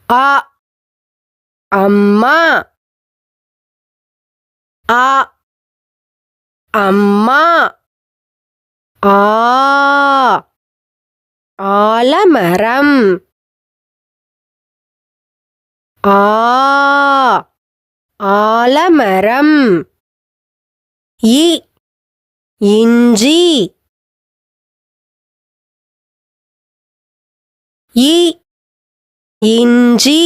அ அம்மா. அ அம்மா. ஆ ஆலமரம். ஆ ஆலமரம். இ இஞ்சி. இ இஞ்சி.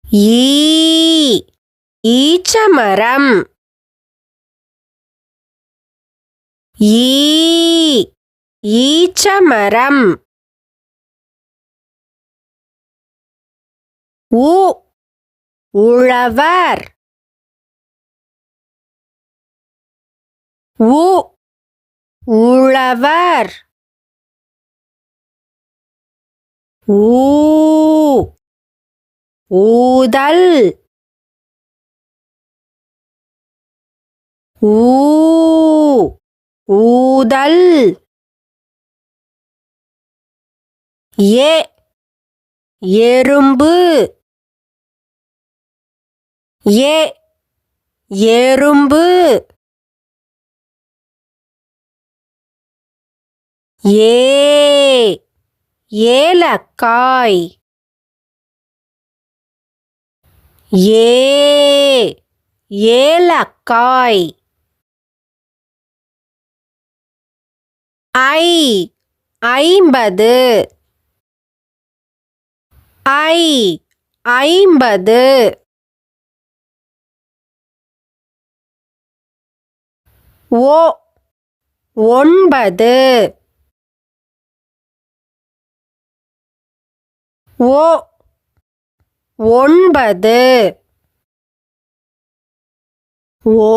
ஈ ஈச்சமரம். ஈ ஈச்சமரம். உ உழவர். உ உழவர். ஊ ஊதல். ஊ ஊதல். ஏ எறும்பு. ஏ எறும்பு. ஏ ஏலக்காய். ஏ ஏலக்காய். ஐ ஐம்பது. ஐ ஐம்பது. ஓ ஒன்பது. ஓ ஒன்பது. ஓ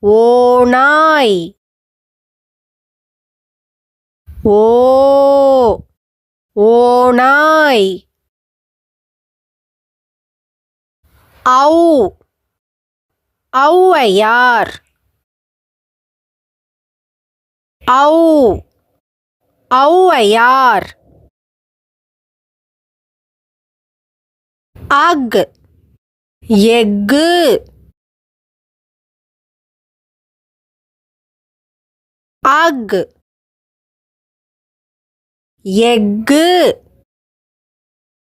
ஓநாய். ஓ ஓநாய். ஔ ஔவையார். ஔ ஔவையார். அக் எஃகு. அக் எஃகு.